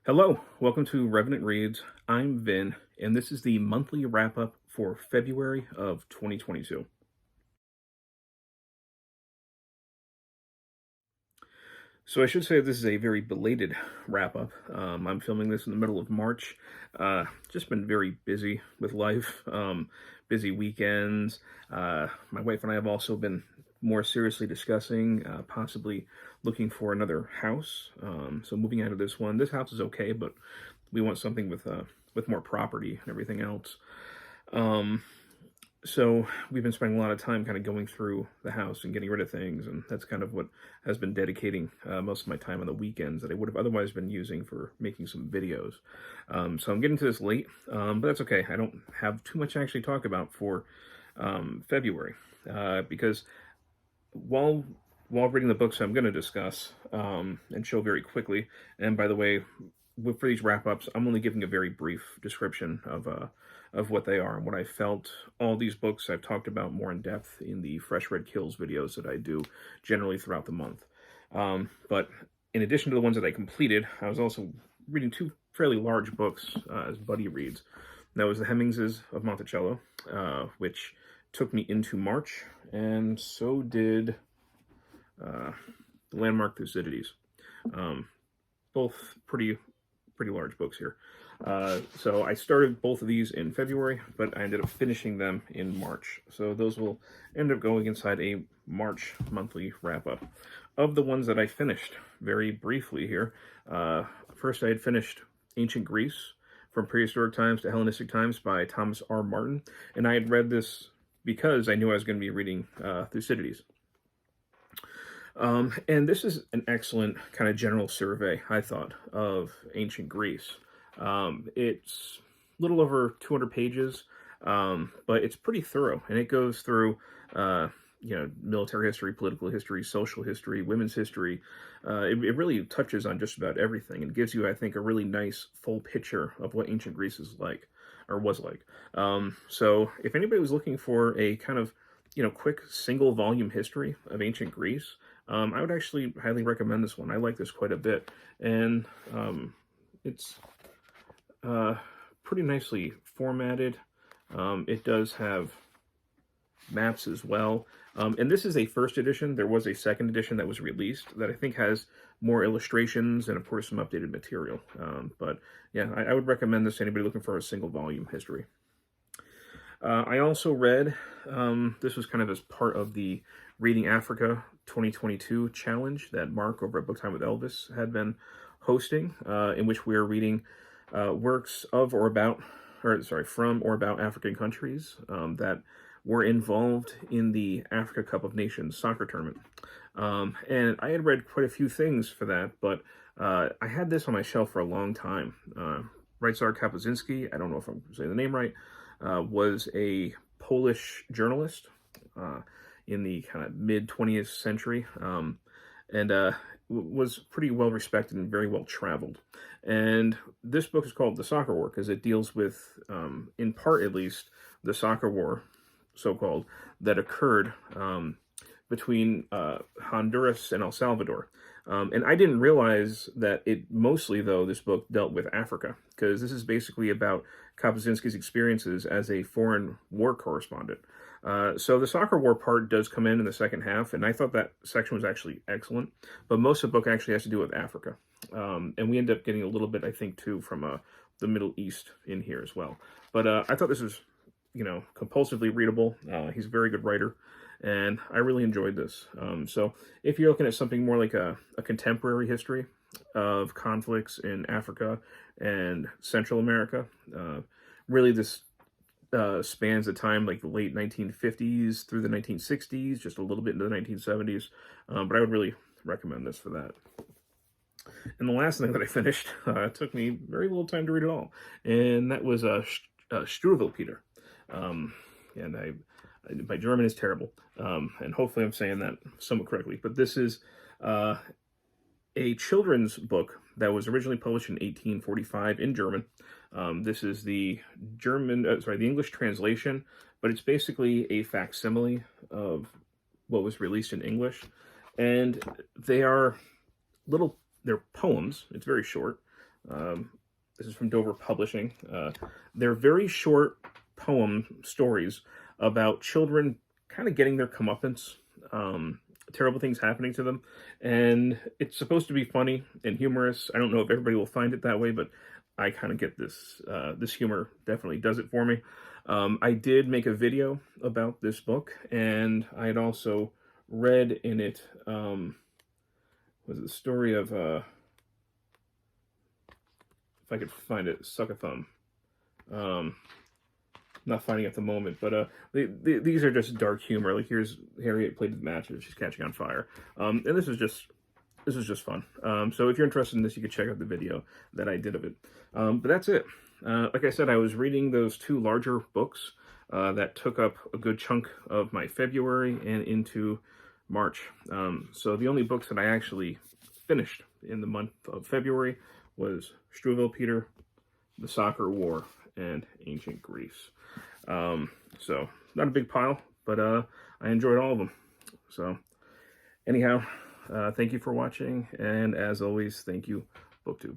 Hello, welcome to Revenant Reads. I'm Vin, and this is the monthly wrap-up for February of 2022. So I should say this is a very belated wrap-up. I'm filming this in the middle of March. Just been very busy with life, busy weekends. My wife and I have also been more seriously discussing possibly looking for another house. So moving out of this one. This house is okay, but we want something with more property and everything else. Um, so we've been spending a lot of time kind of going through the house and getting rid of things, and that's kind of what has been dedicating most of my time on the weekends that I would have otherwise been using for making some videos. So I'm getting to this late, but that's okay. I don't have too much to actually talk about for February because while reading the books I'm going to discuss and show very quickly, and by the way, for these wrap-ups, I'm only giving a very brief description of what they are and what I felt. All these books I've talked about more in depth in the Fresh Read Kills videos that I do generally throughout the month. But in addition to the ones that I completed, I was also reading two fairly large books as buddy reads. That was The Hemmingses of Monticello, which took me into March, and so did The Landmark Thucydides. Both pretty large books here. So I started both of these in February, but I ended up finishing them in March. So those will end up going inside a March monthly wrap-up. Of the ones that I finished, very briefly here, first I had finished Ancient Greece, From Prehistoric Times to Hellenistic Times by Thomas R. Martin, and I had read this because I knew I was going to be reading Thucydides. And this is an excellent kind of general survey, I thought, of ancient Greece. It's a little over 200 pages, but it's pretty thorough, and it goes through, military history, political history, social history, women's history. It really touches on just about everything and gives you, I think, a really nice full picture of what ancient Greece is like, or was like. So if anybody was looking for a kind of, quick single volume history of ancient Greece, I would actually highly recommend this one. I like this quite a bit, and it's pretty nicely formatted. It does have maps as well, and this is a first edition. There was a second edition that was released that I think has more illustrations and, of course, some updated material. But yeah, I would recommend this to anybody looking for a single volume history. I also read, this was kind of as part of the Reading Africa 2022 challenge that Mark over at Book Time with Elvis had been hosting, in which we are reading works of or about, from or about African countries that were involved in the Africa Cup of Nations soccer tournament. And I had read quite a few things for that, but I had this on my shelf for a long time. Ryszard Kapuscinski, I don't know if I'm saying the name right, was a Polish journalist in the kind of mid-20th century, and was pretty well respected and very well traveled. And this book is called The Soccer War because it deals with, in part at least, the soccer war, so-called, that occurred between Honduras and El Salvador. And I didn't realize that this book dealt with Africa, because this is basically about Kapuscinski's experiences as a foreign war correspondent. So the soccer war part does come in the second half, and I thought that section was actually excellent, but most of the book actually has to do with Africa. And we end up getting a little bit, I think, too, from the Middle East in here as well. But I thought this was, compulsively readable. He's a very good writer, and I really enjoyed this. So if you're looking at something more like a contemporary history of conflicts in Africa and Central America, really this spans the time like the late 1950s through the 1960s, just a little bit into the 1970s, but I would really recommend this for that. And the last thing that I finished took me very little time to read at all, and that was Struwwelpeter. And my German is terrible, and hopefully I'm saying that somewhat correctly, but this is a children's book that was originally published in 1845 in German. This is the English translation, but it's basically a facsimile of what was released in English. And they're poems. It's very short. This is from Dover Publishing. They're very short poem stories about children kind of getting their comeuppance, terrible things happening to them, and it's supposed to be funny and humorous. I don't know if everybody will find it that way, but I kind of get this. This humor definitely does it for me. I did make a video about this book, and I had also read in it, was it the story of, if I could find it, Suck-a-Thumb. Not finding it at the moment, but these are just dark humor. Like, here's Harriet played the matches, she's catching on fire, and this is just fun. So if you're interested in this, you can check out the video that I did of it. But that's it. Like I said, I was reading those two larger books that took up a good chunk of my February and into March. So the only books that I actually finished in the month of February was Struwwelpeter, The Soccer War, and Ancient Greece. So not a big pile, but I enjoyed all of them. So anyhow, thank you for watching, and as always, thank you, BookTube.